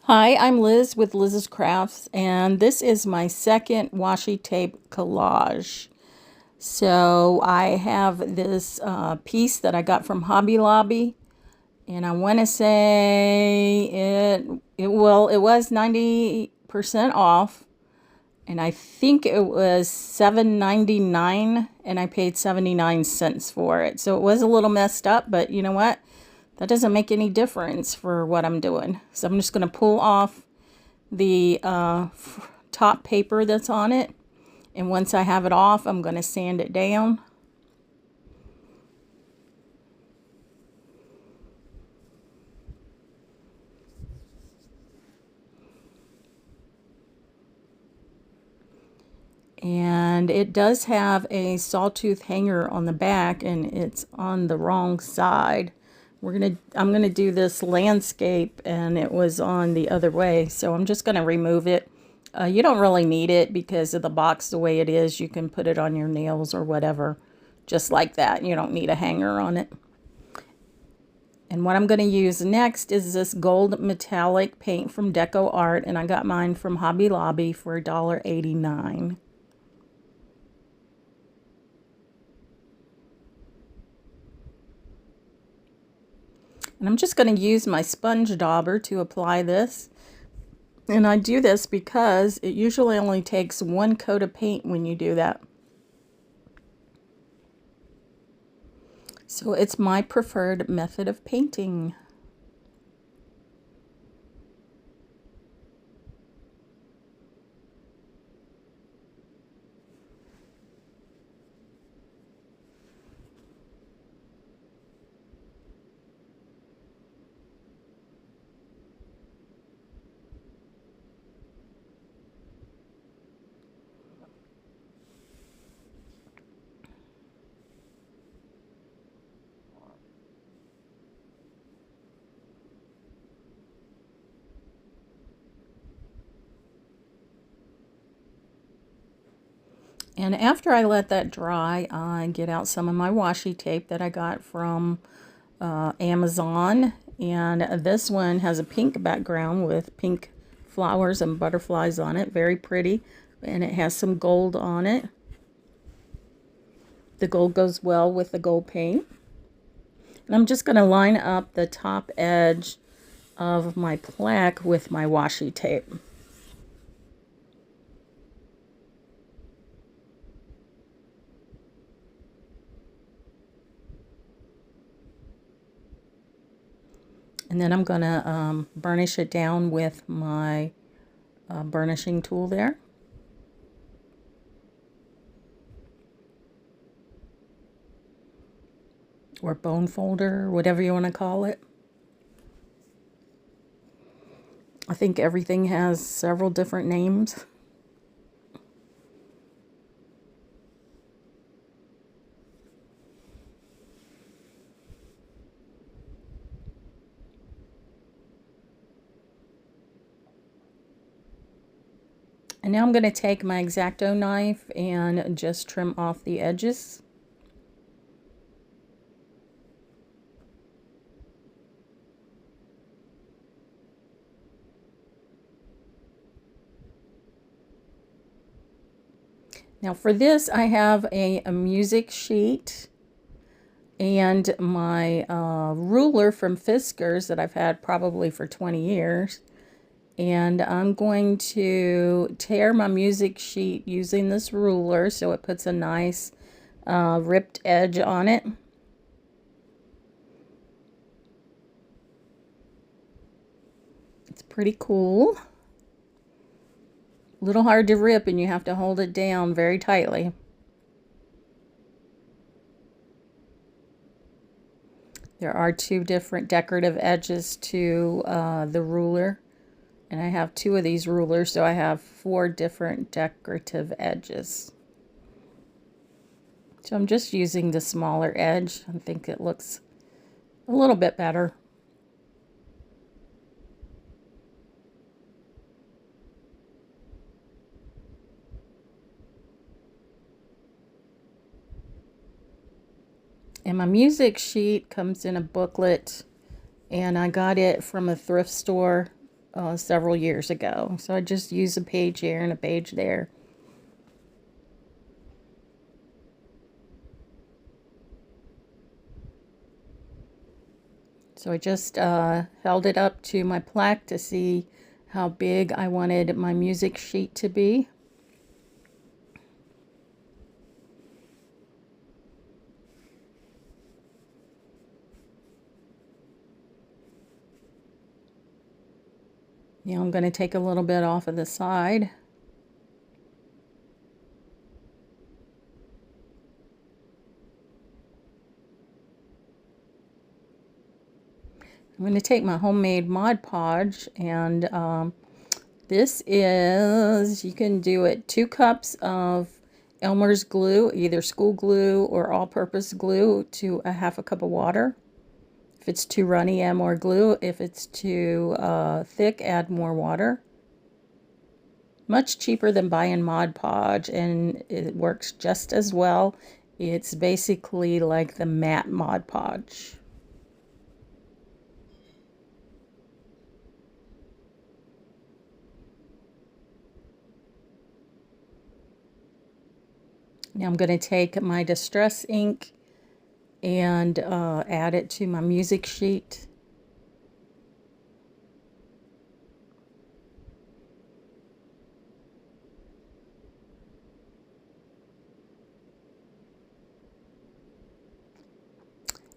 Hi, I'm Liz with Liz's Crafts, and this is my second washi tape collage. So I have this piece that I got from Hobby Lobby, and I want to say it was 90% off, and I think it was $7.99, and I paid 79 cents for it. So it was a little messed up, but you know what? That doesn't make any difference for what I'm doing. So I'm just going to pull off the top paper that's on it, and once I have it off, I'm going to sand it down. And it does have a sawtooth hanger on the back, and it's on the wrong side. I'm gonna do this landscape, and it was on the other way, so I'm just gonna remove it. You don't really need it because of the box the way it is. You can put it on your nails or whatever, just like that. You don't need a hanger on it. And what I'm going to use next is this gold metallic paint from Deco Art, and I got mine from Hobby Lobby for $1.89. And I'm just going to use my sponge dauber to apply this. And I do this because it usually only takes one coat of paint when you do that. So it's my preferred method of painting. And after I let that dry, I get out some of my washi tape that I got from Amazon. And this one has a pink background with pink flowers and butterflies on it. Very pretty. And it has some gold on it. The gold goes well with the gold paint. And I'm just going to line up the top edge of my plaque with my washi tape. And then I'm going to burnish it down with my burnishing tool there. Or bone folder, whatever you want to call it. I think everything has several different names. And now I'm going to take my X-Acto knife and just trim off the edges. Now for this, I have a music sheet and my ruler from Fiskars that I've had probably for 20 years. And I'm going to tear my music sheet using this ruler so it puts a nice ripped edge on it. It's pretty cool. A little hard to rip, and you have to hold it down very tightly. There are two different decorative edges to the ruler. And I have two of these rulers, so I have 4 different decorative edges. So I'm just using the smaller edge. I think it looks a little bit better. And my music sheet comes in a booklet, and I got it from a thrift store several years ago. So I just use a page here and a page there. So I just held it up to my plaque to see how big I wanted my music sheet to be. Now I'm going to take a little bit off of the side. I'm going to take my homemade Mod Podge, and this is, you can do it 2 cups of Elmer's glue, either school glue or all-purpose glue, to a half a cup of water. If it's too runny, add more glue. If it's too thick, add more water. Much cheaper than buying Mod Podge, and it works just as well. It's basically like the matte Mod Podge. Now I'm going to take my Distress ink and add it to my music sheet.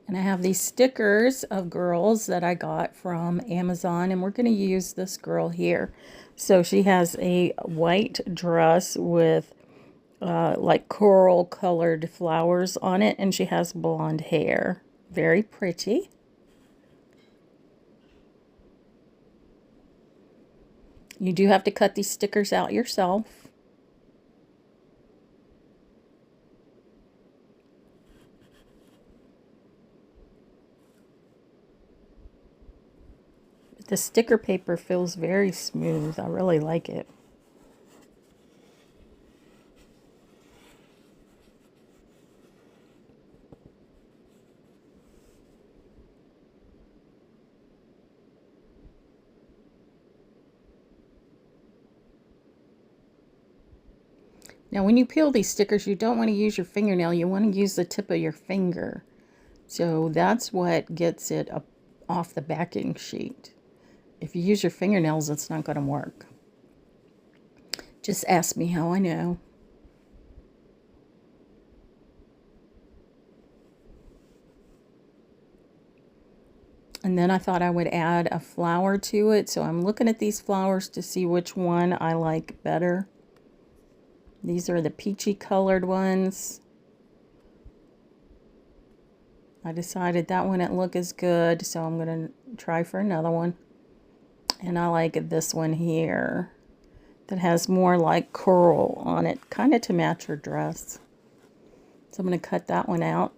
And I have these stickers of girls that I got from Amazon, and we're going to use this girl here. So she has a white dress with like coral colored flowers on it, and she has blonde hair. Very pretty. You do have to cut these stickers out yourself. The sticker paper feels very smooth. I really like it. Now, when you peel these stickers, you don't want to use your fingernail. You want to use the tip of your finger. So that's what gets it up off the backing sheet. If you use your fingernails, it's not going to work. Just ask me how I know. And then I thought I would add a flower to it. So I'm looking at these flowers to see which one I like better. These are the peachy colored ones. I decided that one didn't look as good, so I'm going to try for another one. And I like this one here that has more like coral on it, kind of to match her dress. So I'm going to cut that one out.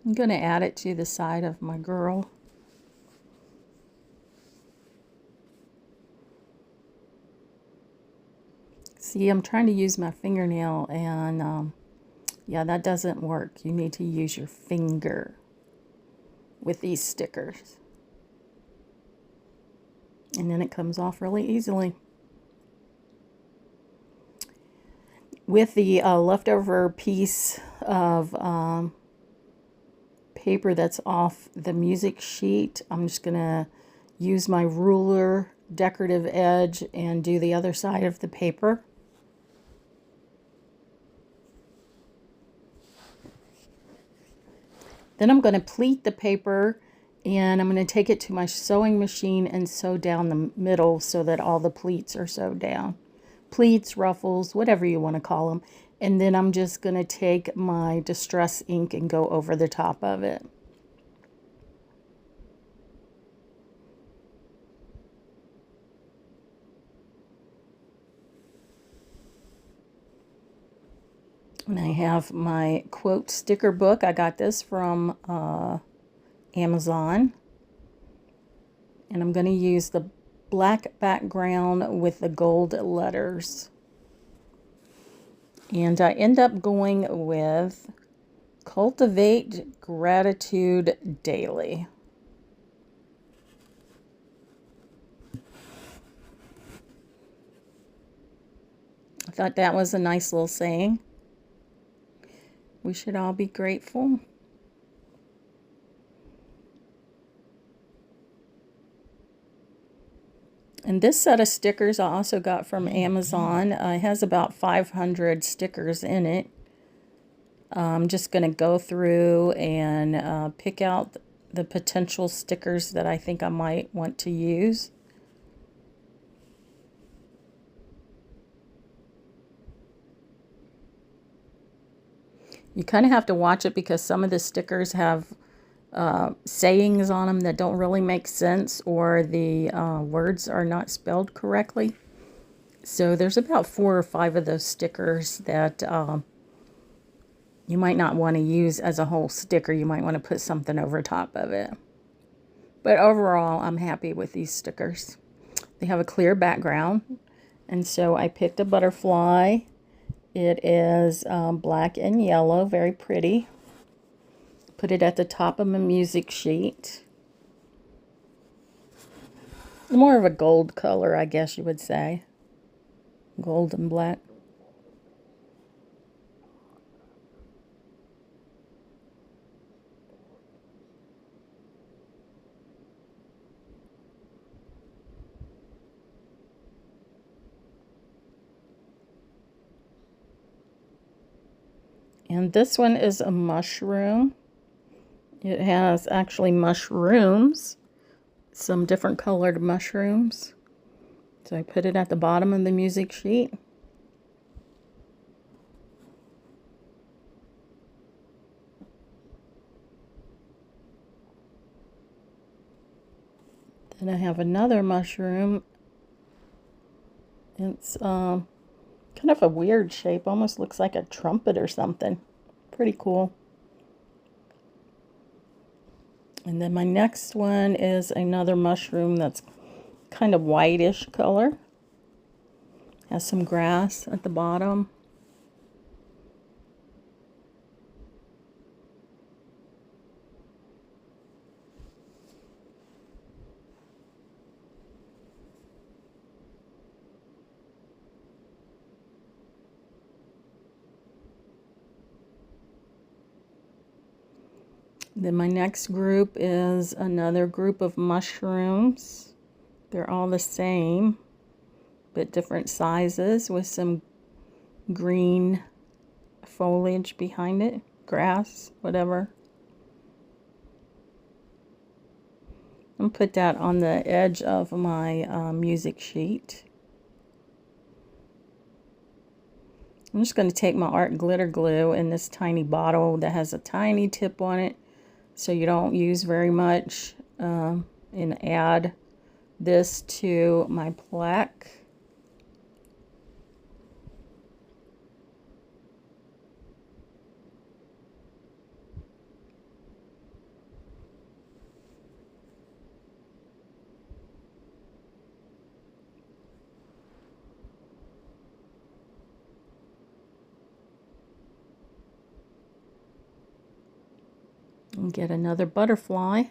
I'm going to add it to the side of my girl. See, I'm trying to use my fingernail, and yeah, that doesn't work. You need to use your finger with these stickers. And then it comes off really easily. With the leftover piece of paper that's off the music sheet, I'm just going to use my ruler decorative edge and do the other side of the paper. Then I'm going to pleat the paper, and I'm going to take it to my sewing machine and sew down the middle so that all the pleats are sewed down. Pleats, ruffles, whatever you want to call them. And then I'm just going to take my Distress ink and go over the top of it. And I have my quote sticker book. I got this from Amazon. And I'm going to use the black background with the gold letters. And I end up going with Cultivate Gratitude Daily. I thought that was a nice little saying. We should all be grateful. And this set of stickers I also got from Amazon. It has about 500 stickers in it. I'm just going to go through and pick out the potential stickers that I think I might want to use. You kind of have to watch it because some of the stickers have sayings on them that don't really make sense, or the words are not spelled correctly. So there's about 4 or 5 of those stickers that you might not want to use as a whole sticker. You might want to put something over top of it. But overall, I'm happy with these stickers. They have a clear background, and so I picked a butterfly. It is black and yellow, very pretty. Put it at the top of my music sheet. More of a gold color, I guess you would say. Gold and black. And this one is a mushroom. It has actually mushrooms, some different colored mushrooms. So I put it at the bottom of the music sheet. Then I have another mushroom. It's kind of a weird shape, almost looks like a trumpet or something. Pretty cool. And then my next one is another mushroom that's kind of whitish color. Has some grass at the bottom. Then my next group is another group of mushrooms. They're all the same, but different sizes with some green foliage behind it, grass, whatever. I'm gonna put that on the edge of my music sheet. I'm just going to take my art glitter glue in this tiny bottle that has a tiny tip on it, so you don't use very much, and add this to my plaque. And get another butterfly.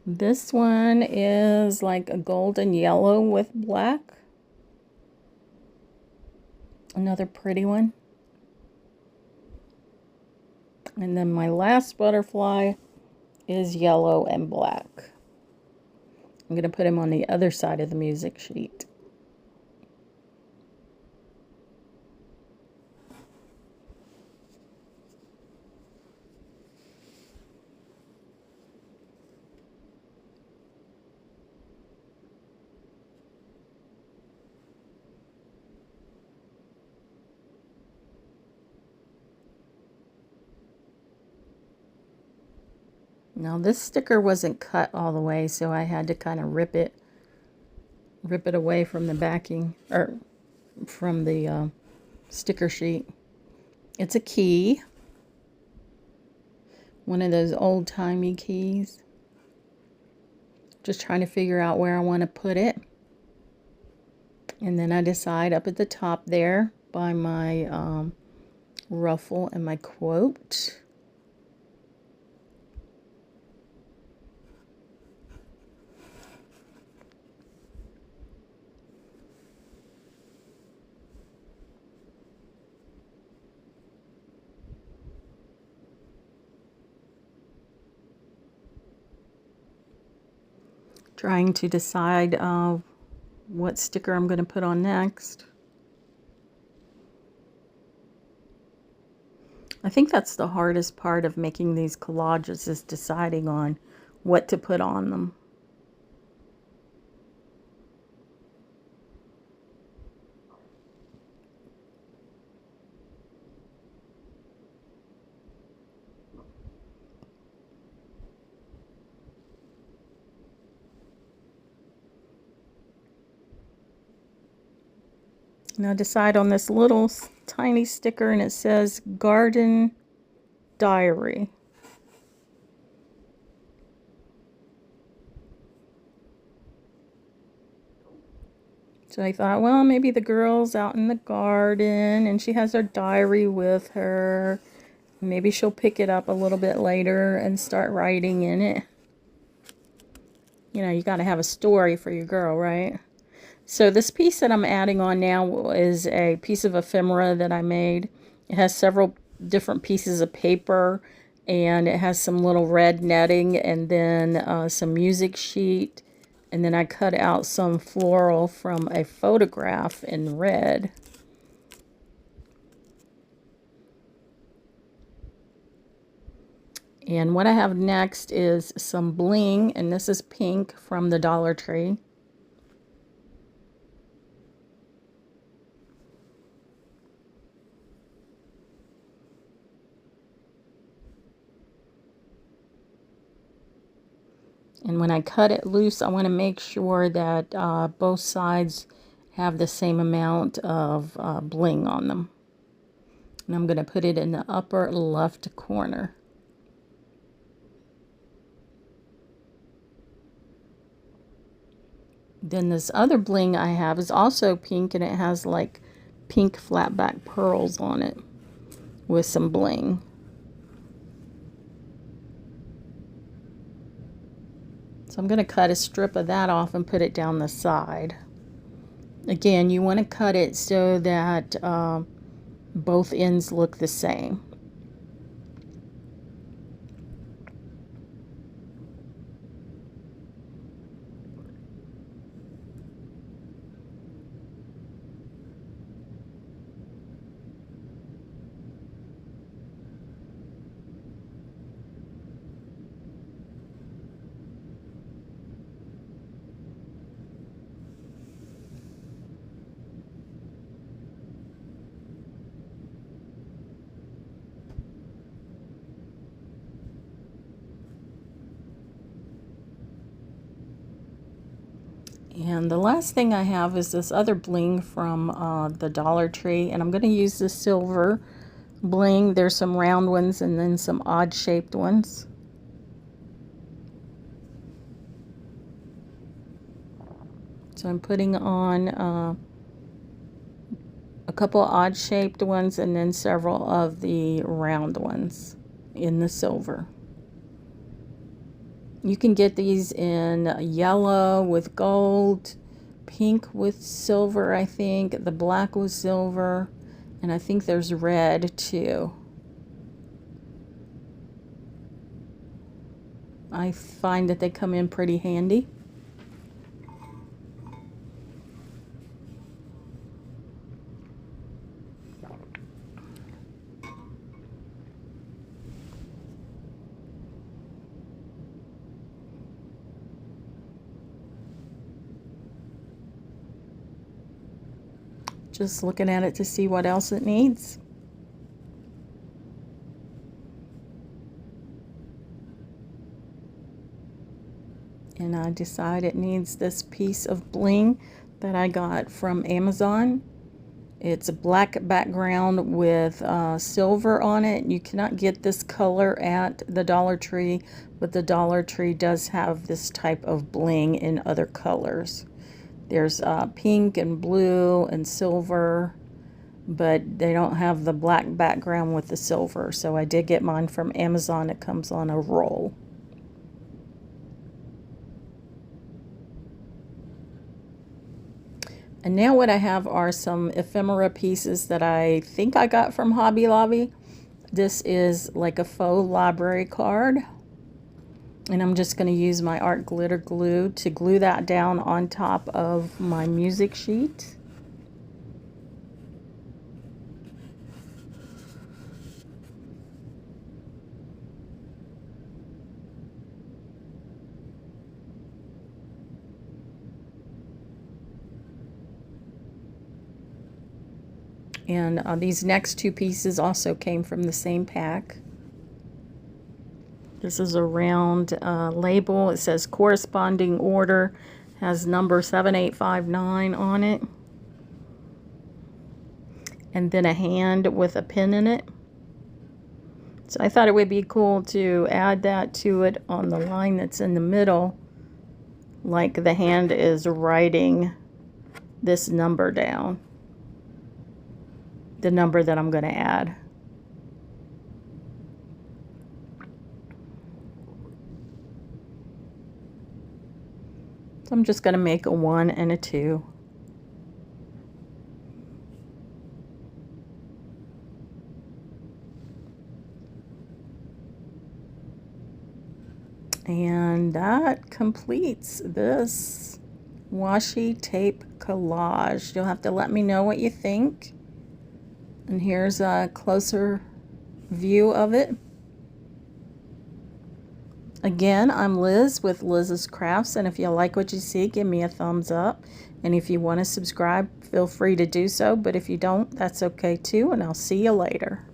This one is like a golden yellow with black. Another pretty one. And then my last butterfly is yellow and black. I'm going to put him on the other side of the music sheet. Now this sticker wasn't cut all the way, so I had to kind of rip it away from the backing, or from the sticker sheet. It's a key, one of those old-timey keys. Just trying to figure out where I want to put it. And then I decide up at the top there by my ruffle and my quote. Trying to decide what sticker I'm going to put on next. I think that's the hardest part of making these collages, is deciding on what to put on them. Now decide on this little tiny sticker, and it says Garden Diary. So I thought, well, maybe the girl's out in the garden and she has her diary with her. Maybe she'll pick it up a little bit later and start writing in it. You know, you got to have a story for your girl, right? So this piece that I'm adding on now is a piece of ephemera that I made. It has several different pieces of paper, and it has some little red netting, and then some music sheet, and then I cut out some floral from a photograph in red. And what I have next is some bling, and this is pink from the Dollar Tree. And when I cut it loose, I want to make sure that both sides have the same amount of bling on them. And I'm going to put it in the upper left corner. Then this other bling I have is also pink, and it has like pink flat back pearls on it with some bling. So I'm going to cut a strip of that off and put it down the side. Again, you want to cut it so that both ends look the same. And the last thing I have is this other bling from the Dollar Tree, and I'm going to use the silver bling. There's some round ones and then some odd shaped ones. So I'm putting on a couple odd shaped ones and then several of the round ones in the silver. You can get these in yellow with gold, pink with silver, I think, the black with silver, and I think there's red too. I find that they come in pretty handy. Just looking at it to see what else it needs. And I decide it needs this piece of bling that I got from Amazon. It's a black background with silver on it. You cannot get this color at the Dollar Tree, but the Dollar Tree does have this type of bling in other colors. There's pink and blue and silver, but they don't have the black background with the silver. So I did get mine from Amazon. It comes on a roll. And now what I have are some ephemera pieces that I think I got from Hobby Lobby. This is like a faux library card. And I'm just going to use my art glitter glue to glue that down on top of my music sheet. And these next two pieces also came from the same pack. This is a round label. It says corresponding order, has number 7859 on it. And then a hand with a pin in it. So I thought it would be cool to add that to it on the line that's in the middle, like the hand is writing this number down. The number that I'm going to add. So I'm just going to make a 1 and a 2. And that completes this washi tape collage. You'll have to let me know what you think. And here's a closer view of it. Again, I'm Liz with Liz's Crafts, and if you like what you see, give me a thumbs up. And if you want to subscribe, feel free to do so. But if you don't, that's okay too, and I'll see you later.